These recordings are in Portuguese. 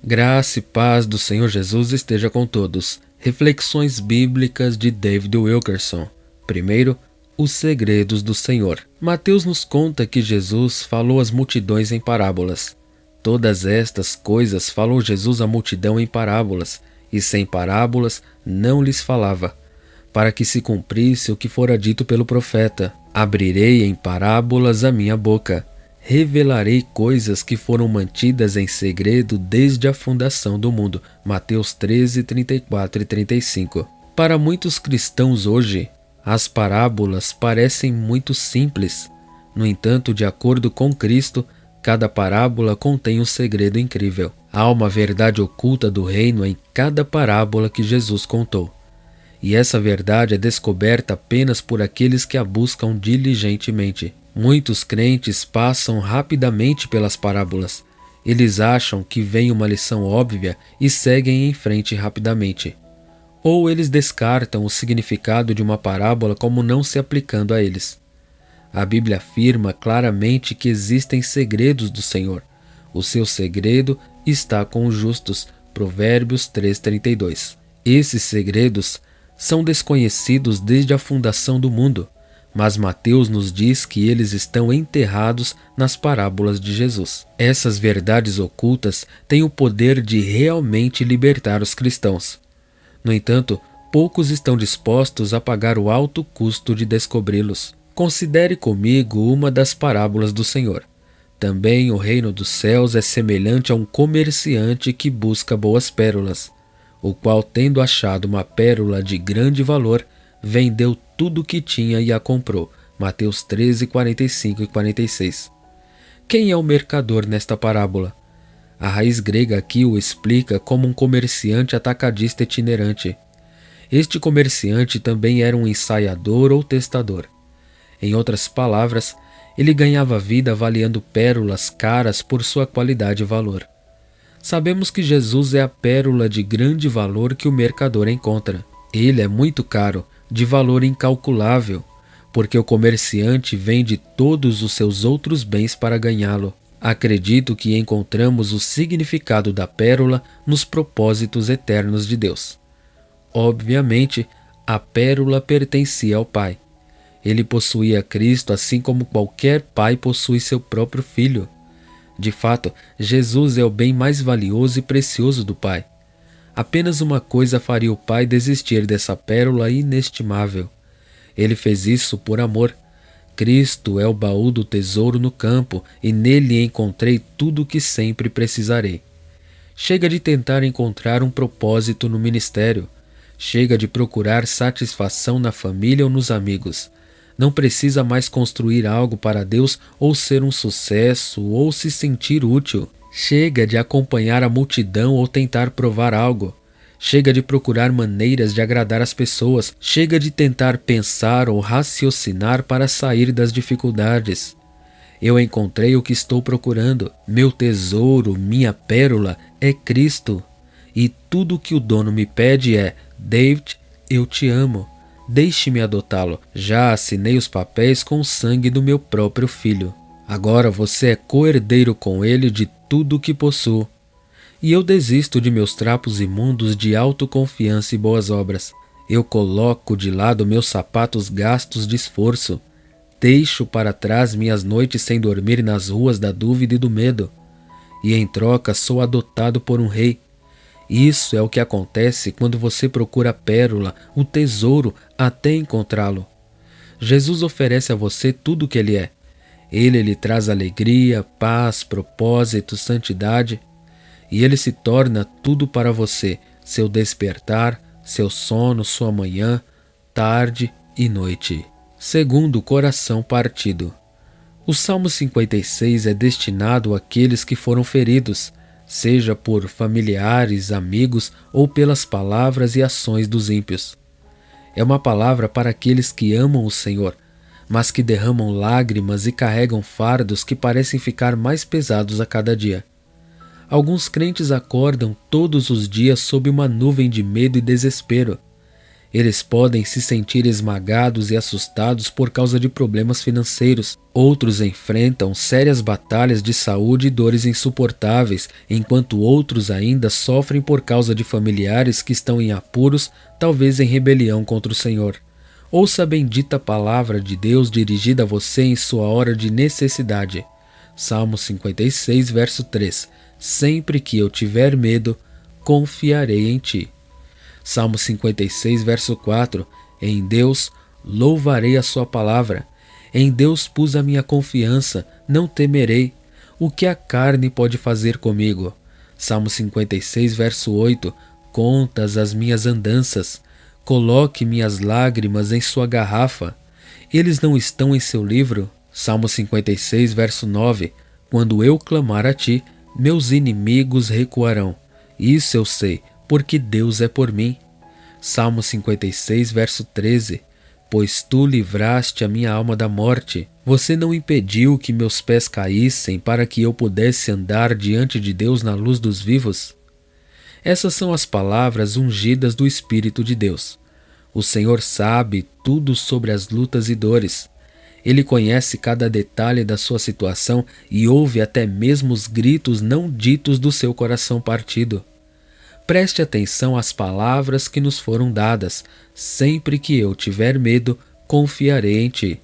Graça e paz do Senhor Jesus esteja com todos. Reflexões bíblicas de David Wilkerson. Primeiro, os segredos do Senhor. Mateus nos conta que Jesus falou às multidões em parábolas. Todas estas coisas falou Jesus à multidão em parábolas, e sem parábolas não lhes falava, para que se cumprisse o que fora dito pelo profeta: abrirei em parábolas a minha boca. Revelarei coisas que foram mantidas em segredo desde a fundação do mundo. Mateus 13, 34 e 35. Para muitos cristãos hoje, as parábolas parecem muito simples. No entanto, de acordo com Cristo, cada parábola contém um segredo incrível. Há uma verdade oculta do reino em cada parábola que Jesus contou. E essa verdade é descoberta apenas por aqueles que a buscam diligentemente. Muitos crentes passam rapidamente pelas parábolas. Eles acham que vem uma lição óbvia e seguem em frente rapidamente. Ou eles descartam o significado de uma parábola como não se aplicando a eles. A Bíblia afirma claramente que existem segredos do Senhor. O seu segredo está com os justos. Provérbios 3:32. Esses segredos são desconhecidos desde a fundação do mundo. Mas Mateus nos diz que eles estão enterrados nas parábolas de Jesus. Essas verdades ocultas têm o poder de realmente libertar os cristãos. No entanto, poucos estão dispostos a pagar o alto custo de descobri-los. Considere comigo uma das parábolas do Senhor. Também o reino dos céus é semelhante a um comerciante que busca boas pérolas, o qual, tendo achado uma pérola de grande valor, vendeu tudo o que tinha e a comprou. Mateus 13, 45 e 46. Quem é o mercador nesta parábola? A raiz grega aqui o explica como um comerciante atacadista itinerante. Este comerciante também era um ensaiador ou testador. Em outras palavras, ele ganhava vida avaliando pérolas caras por sua qualidade e valor. Sabemos que Jesus é a pérola de grande valor que o mercador encontra. Ele é muito caro, de valor incalculável, porque o comerciante vende todos os seus outros bens para ganhá-lo. Acredito que encontramos o significado da pérola nos propósitos eternos de Deus. Obviamente, a pérola pertencia ao Pai. Ele possuía Cristo assim como qualquer pai possui seu próprio filho. De fato, Jesus é o bem mais valioso e precioso do Pai. Apenas uma coisa faria o Pai desistir dessa pérola inestimável. Ele fez isso por amor. Cristo é o baú do tesouro no campo, e nele encontrei tudo o que sempre precisarei. Chega de tentar encontrar um propósito no ministério. Chega de procurar satisfação na família ou nos amigos. Não precisa mais construir algo para Deus ou ser um sucesso ou se sentir útil. Chega de acompanhar a multidão ou tentar provar algo. Chega de procurar maneiras de agradar as pessoas. Chega de tentar pensar ou raciocinar para sair das dificuldades. Eu encontrei o que estou procurando. Meu tesouro, minha pérola, é Cristo. E tudo que o dono me pede é: David, eu te amo. Deixe-me adotá-lo. Já assinei os papéis com o sangue do meu próprio filho. Agora você é co-herdeiro com ele de tudo o que possuo. E eu desisto de meus trapos imundos de autoconfiança e boas obras. Eu coloco de lado meus sapatos gastos de esforço. Deixo para trás minhas noites sem dormir nas ruas da dúvida e do medo. E em troca sou adotado por um rei. Isso é o que acontece quando você procura a pérola, o tesouro, até encontrá-lo. Jesus oferece a você tudo o que ele é. Ele lhe traz alegria, paz, propósito, santidade. E ele se torna tudo para você: seu despertar, seu sono, sua manhã, tarde e noite. Segundo, o coração partido. O Salmo 56 é destinado àqueles que foram feridos, seja por familiares, amigos ou pelas palavras e ações dos ímpios. É uma palavra para aqueles que amam o Senhor, mas que derramam lágrimas e carregam fardos que parecem ficar mais pesados a cada dia. Alguns crentes acordam todos os dias sob uma nuvem de medo e desespero. Eles podem se sentir esmagados e assustados por causa de problemas financeiros. Outros enfrentam sérias batalhas de saúde e dores insuportáveis, enquanto outros ainda sofrem por causa de familiares que estão em apuros, talvez em rebelião contra o Senhor. Ouça a bendita palavra de Deus dirigida a você em sua hora de necessidade. Salmo 56, verso 3. Sempre que eu tiver medo, confiarei em ti. Salmo 56, verso 4. Em Deus louvarei a sua palavra. Em Deus pus a minha confiança, não temerei. O que a carne pode fazer comigo? Salmo 56, verso 8. Contas as minhas andanças. Coloque minhas lágrimas em sua garrafa. Eles não estão em seu livro? Salmo 56, verso 9. Quando eu clamar a ti, meus inimigos recuarão. Isso eu sei, porque Deus é por mim. Salmo 56, verso 13. Pois tu livraste a minha alma da morte. Você não impediu que meus pés caíssem para que eu pudesse andar diante de Deus na luz dos vivos. Essas são as palavras ungidas do Espírito de Deus. O Senhor sabe tudo sobre as lutas e dores. Ele conhece cada detalhe da sua situação e ouve até mesmo os gritos não ditos do seu coração partido. Preste atenção às palavras que nos foram dadas. Sempre que eu tiver medo, confiarei em ti.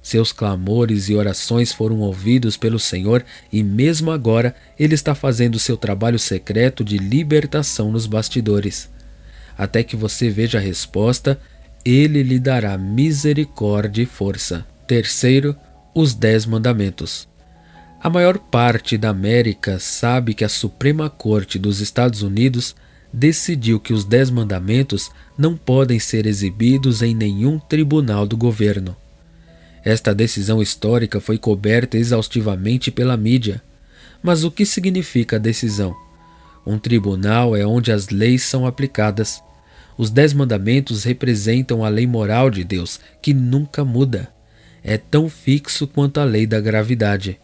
Seus clamores e orações foram ouvidos pelo Senhor e mesmo agora Ele está fazendo seu trabalho secreto de libertação nos bastidores. Até que você veja a resposta, Ele lhe dará misericórdia e força. Terceiro, os 10 mandamentos. A maior parte da América sabe que a Suprema Corte dos Estados Unidos decidiu que os 10 mandamentos não podem ser exibidos em nenhum tribunal do governo. Esta decisão histórica foi coberta exaustivamente pela mídia. Mas o que significa a decisão? Um tribunal é onde as leis são aplicadas. Os 10 mandamentos representam a lei moral de Deus, que nunca muda. É tão fixo quanto a lei da gravidade.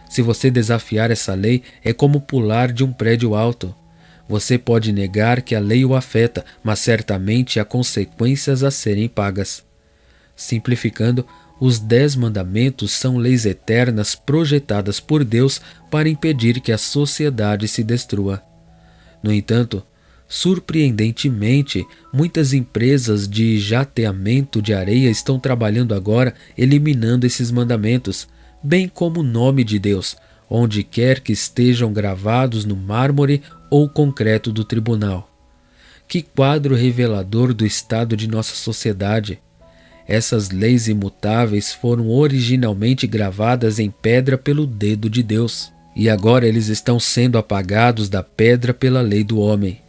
Se você desafiar essa lei, é como pular de um prédio alto. Você pode negar que a lei o afeta, mas certamente há consequências a serem pagas. Simplificando, os 10 mandamentos são leis eternas projetadas por Deus para impedir que a sociedade se destrua. No entanto, surpreendentemente, muitas empresas de jateamento de areia estão trabalhando agora eliminando esses mandamentos, bem como o nome de Deus, onde quer que estejam gravados no mármore ou concreto do tribunal. Que quadro revelador do estado de nossa sociedade! Essas leis imutáveis foram originalmente gravadas em pedra pelo dedo de Deus, e agora eles estão sendo apagados da pedra pela lei do homem.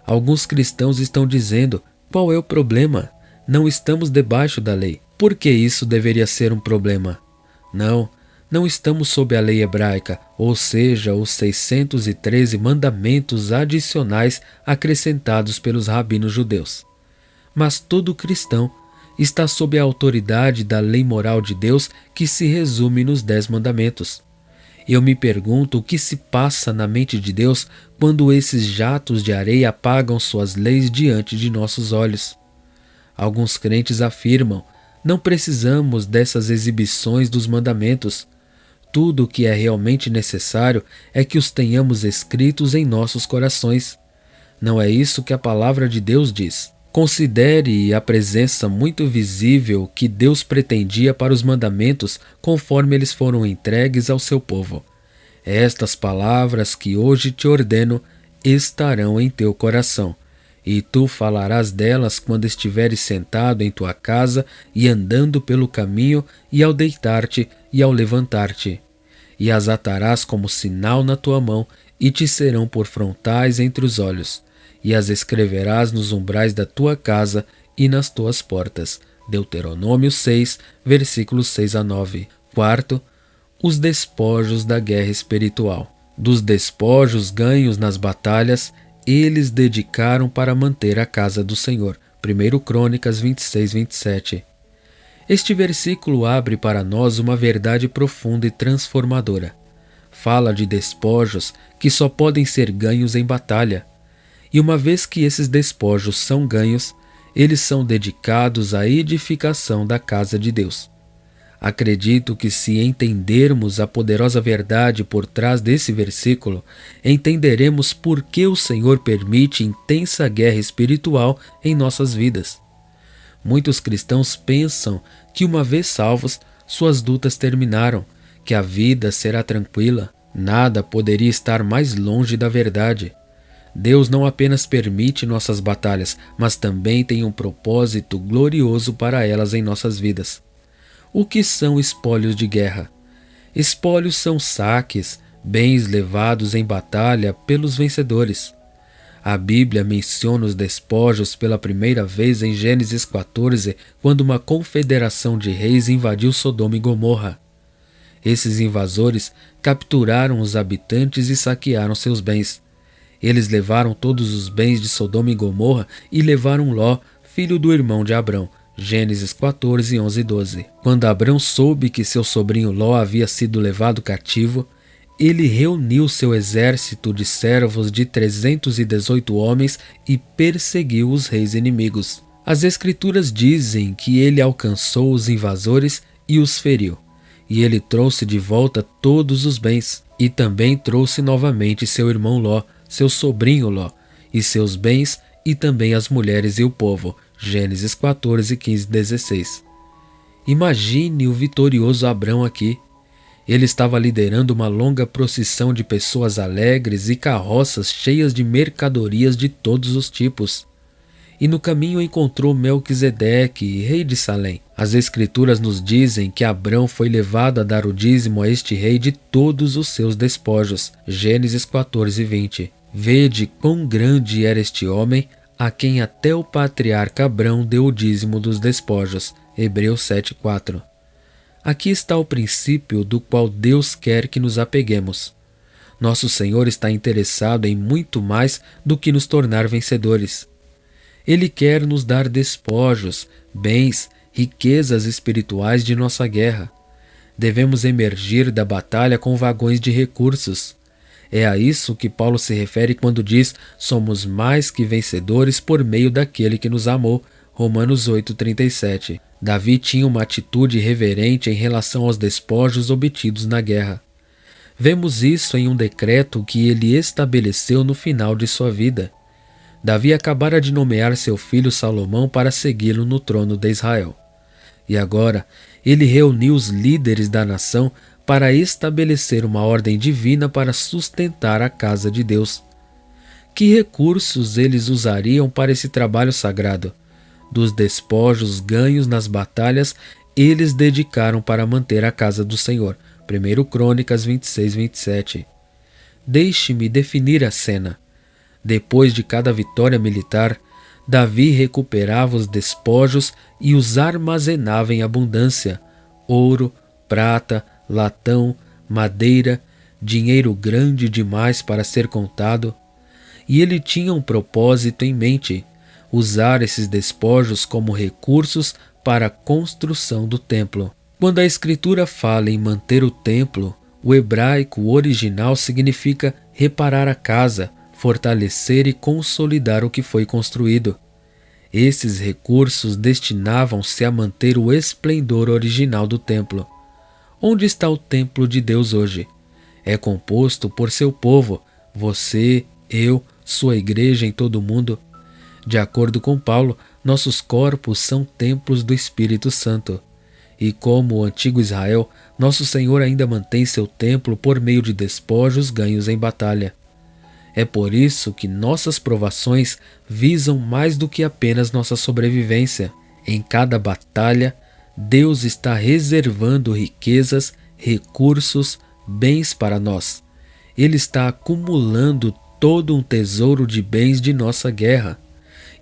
Alguns cristãos estão dizendo: qual é o problema? Não estamos debaixo da lei. Por que isso deveria ser um problema? Não estamos sob a lei hebraica, ou seja, os 613 mandamentos adicionais acrescentados pelos rabinos judeus. Mas todo cristão está sob a autoridade da lei moral de Deus, que se resume nos 10 mandamentos. Eu me pergunto o que se passa na mente de Deus quando esses jatos de areia apagam suas leis diante de nossos olhos. Alguns crentes afirmam: não precisamos dessas exibições dos mandamentos. Tudo o que é realmente necessário é que os tenhamos escritos em nossos corações. Não é isso que a palavra de Deus diz. Considere a presença muito visível que Deus pretendia para os mandamentos conforme eles foram entregues ao seu povo. Estas palavras que hoje te ordeno estarão em teu coração, e tu falarás delas quando estiveres sentado em tua casa e andando pelo caminho e ao deitar-te e ao levantar-te. E as atarás como sinal na tua mão e te serão por frontais entre os olhos. E as escreverás nos umbrais da tua casa e nas tuas portas. Deuteronômio 6, versículos 6 a 9. Quarto, os despojos da guerra espiritual. Dos despojos ganhos nas batalhas, eles dedicaram para manter a casa do Senhor. 1 Crônicas 26, 27. Este versículo abre para nós uma verdade profunda e transformadora. Fala de despojos que só podem ser ganhos em batalha. E uma vez que esses despojos são ganhos, Eles são dedicados à edificação da casa de Deus. Acredito que, se entendermos a poderosa verdade por trás desse versículo, entenderemos por que o Senhor permite intensa guerra espiritual em nossas vidas. Muitos cristãos pensam que, uma vez salvos, suas lutas terminaram, que a vida será tranquila. Nada poderia estar mais longe da verdade. Deus não apenas permite nossas batalhas, mas também tem um propósito glorioso para elas em nossas vidas. O que são espólios de guerra? Espólios são saques, bens levados em batalha pelos vencedores. A Bíblia menciona os despojos pela primeira vez em Gênesis 14, quando uma confederação de reis invadiu Sodoma e Gomorra. Esses invasores capturaram os habitantes e saquearam seus bens. Eles levaram todos os bens de Sodoma e Gomorra e levaram Ló, filho do irmão de Abrão. Gênesis 14, 11 e 12. Quando Abrão soube que seu sobrinho Ló havia sido levado cativo, ele reuniu seu exército de servos de 318 homens e perseguiu os reis inimigos. As Escrituras dizem que ele alcançou os invasores e os feriu. E ele trouxe de volta todos os bens, e também trouxe novamente seu irmão Ló, seu sobrinho Ló, e seus bens, e também as mulheres e o povo. Gênesis 14, 15 e 16. Imagine o vitorioso Abrão aqui. Ele estava liderando uma longa procissão de pessoas alegres e carroças cheias de mercadorias de todos os tipos. E no caminho encontrou Melquisedeque, rei de Salém. As Escrituras nos dizem que Abrão foi levado a dar o dízimo a este rei de todos os seus despojos. Gênesis 14, 20. Vede quão grande era este homem, a quem até o patriarca Abrão deu o dízimo dos despojos. Hebreus 7, 4. Aqui está o princípio do qual Deus quer que nos apeguemos. Nosso Senhor está interessado em muito mais do que nos tornar vencedores. Ele quer nos dar despojos, bens, riquezas espirituais de nossa guerra. Devemos emergir da batalha com vagões de recursos. É a isso que Paulo se refere quando diz: somos mais que vencedores por meio daquele que nos amou. Romanos 8,37. Davi tinha uma atitude reverente em relação aos despojos obtidos na guerra. Vemos isso em um decreto que ele estabeleceu no final de sua vida. Davi acabara de nomear seu filho Salomão para segui-lo no trono de Israel. E agora, ele reuniu os líderes da nação para estabelecer uma ordem divina para sustentar a casa de Deus. Que recursos eles usariam para esse trabalho sagrado? Dos despojos ganhos nas batalhas, eles dedicaram para manter a casa do Senhor. 1 Crônicas 26, 27. Deixe-me definir a cena. Depois de cada vitória militar, Davi recuperava os despojos e os armazenava em abundância: ouro, prata, latão, madeira, dinheiro grande demais para ser contado. E ele tinha um propósito em mente: usar esses despojos como recursos para a construção do templo. Quando a Escritura fala em manter o templo, o hebraico original significa reparar a casa, fortalecer e consolidar o que foi construído. Esses recursos destinavam-se a manter o esplendor original do templo. Onde está o templo de Deus hoje? É composto por seu povo, você, eu, sua igreja em todo o mundo. De acordo com Paulo, nossos corpos são templos do Espírito Santo. E como o antigo Israel, nosso Senhor ainda mantém seu templo por meio de despojos ganhos em batalha. É por isso que nossas provações visam mais do que apenas nossa sobrevivência. Em cada batalha, Deus está reservando riquezas, recursos, bens para nós. Ele está acumulando todo um tesouro de bens de nossa guerra.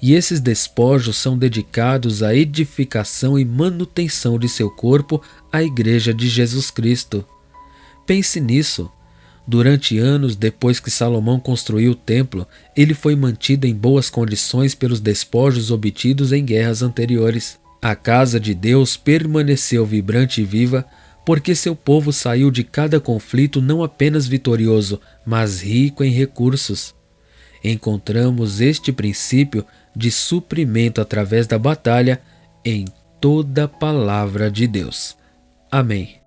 E esses despojos são dedicados à edificação e manutenção de seu corpo, a Igreja de Jesus Cristo. Pense nisso. Durante anos depois que Salomão construiu o templo, ele foi mantido em boas condições pelos despojos obtidos em guerras anteriores. A casa de Deus permaneceu vibrante e viva porque seu povo saiu de cada conflito não apenas vitorioso, mas rico em recursos. encontramos este princípio de suprimento através da batalha em toda a palavra de Deus. Amém.